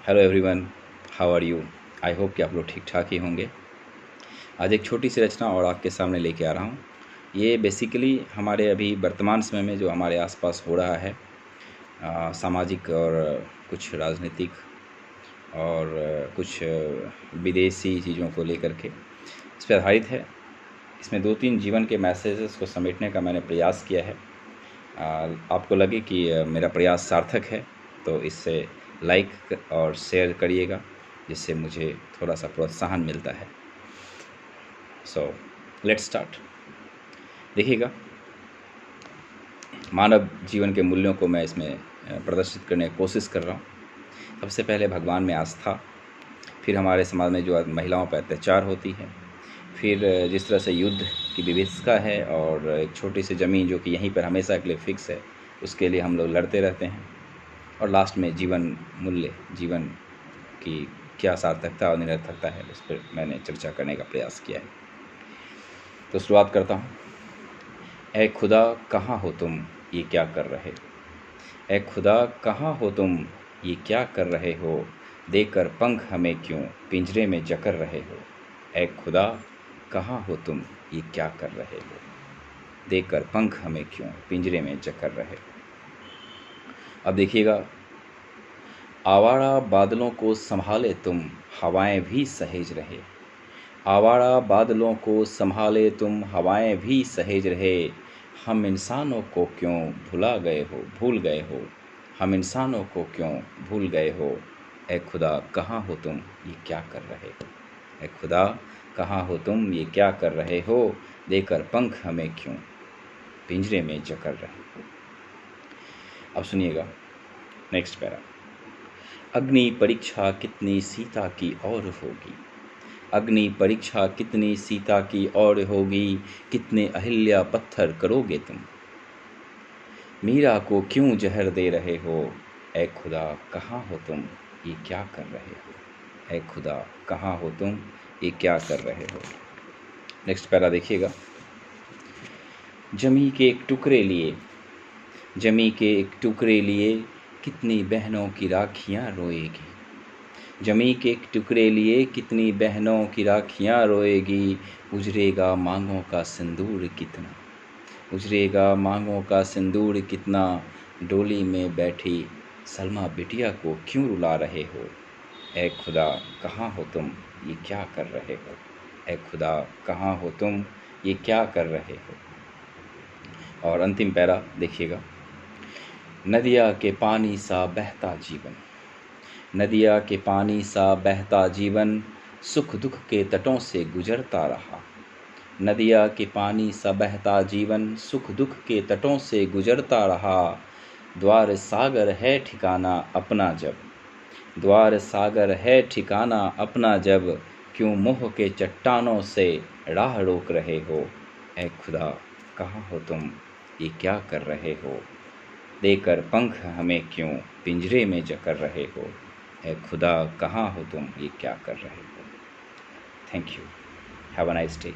Hello everyone, how are you. I hope कि आप लोग ठीक ठाक ही होंगे। आज एक छोटी सी रचना और आपके सामने लेके आ रहा हूँ। ये बेसिकली हमारे अभी वर्तमान समय में जो हमारे आसपास हो रहा है, सामाजिक और कुछ राजनीतिक और कुछ विदेशी चीज़ों को लेकर के इस पर आधारित है। इसमें 2-3 जीवन के मैसेजेस को समेटने का मैंने प्रयास किया है। आपको लगे कि मेरा प्रयास सार्थक है तो इससे लाइक और शेयर करिएगा, जिससे मुझे थोड़ा सा प्रोत्साहन मिलता है। So let's start. देखिएगा, मानव जीवन के मूल्यों को मैं इसमें प्रदर्शित करने की कोशिश कर रहा हूँ। सबसे पहले भगवान में आस्था, फिर हमारे समाज में जो महिलाओं पर अत्याचार होती है, फिर जिस तरह से युद्ध की विभीषिका है और एक छोटी सी ज़मीन जो कि यहीं पर हमेशा के लिए फिक्स है, उसके लिए हम लोग लड़ते रहते हैं, और लास्ट में जीवन मूल्य, जीवन की क्या सार्थकता और निरर्थकता है, उस पर मैंने चर्चा करने का प्रयास किया है। तो शुरुआत करता हूँ। ऐ खुदा कहाँ हो तुम, ये क्या कर रहे हो। ऐ खुदा कहाँ हो तुम, ये क्या कर रहे हो। देकर पंख हमें क्यों पिंजरे में जकड़ रहे हो। ऐ खुदा कहाँ हो तुम, ये क्या कर रहे हो। देकर पंख हमें क्यों पिंजरे में जकड़ रहे हो। अब देखिएगा, आवारा बादलों को संभाले तुम, हवाएं भी सहेज रहे। आवारा बादलों को संभाले तुम, हवाएं भी सहेज रहे। हम इंसानों को क्यों भूल गए हो। हम इंसानों को क्यों भूल गए हो। ऐ खुदा कहाँ हो तुम, ये क्या कर रहे हो। ऐ खुदा कहाँ हो तुम, ये क्या कर रहे हो। देकर पंख हमें क्यों पिंजरे में जकड़ रहे हो। अब सुनिएगा नेक्स्ट पैरा। अग्नि परीक्षा कितनी सीता की और होगी। अग्नि परीक्षा कितनी सीता की और होगी। कितने अहिल्या पत्थर करोगे तुम। मीरा को क्यों जहर दे रहे हो। ऐ खुदा कहाँ हो तुम, ये क्या कर रहे हो। ऐ खुदा कहाँ हो तुम, ये क्या कर रहे हो। नेक्स्ट पैरा देखिएगा। जमी के एक टुकड़े लिए, जमी के एक टुकड़े लिए कितनी बहनों की राखियाँ रोएगी। जमी के एक टुकड़े लिए कितनी बहनों की राखियाँ रोएगी। उजरेगा मांगों का सिंदूर कितना, उजरेगा मांगों का सिंदूर कितना। डोली में बैठी सलमा बिटिया को क्यों रुला रहे हो। ऐ खुदा कहाँ हो तुम, ये क्या कर रहे हो। ऐ खुदा कहाँ हो तुम, ये क्या कर रहे हो। और अंतिम पैरा देखिएगा। नदिया के पानी सा बहता जीवन, नदिया के पानी सा बहता जीवन। सुख दुख के तटों से गुजरता रहा। नदिया के पानी सा बहता जीवन, सुख दुख के तटों से गुजरता रहा। द्वार सागर है ठिकाना अपना जब, द्वार सागर है ठिकाना अपना जब। क्यों मोह के चट्टानों से राह रोक रहे हो। ऐ खुदा कहाँ हो तुम, ये क्या कर रहे हो। देकर पंख हमें क्यों पिंजरे में जकड़ रहे हो। ऐ खुदा कहाँ हो तुम, ये क्या कर रहे हो। Thank you. Have a nice day.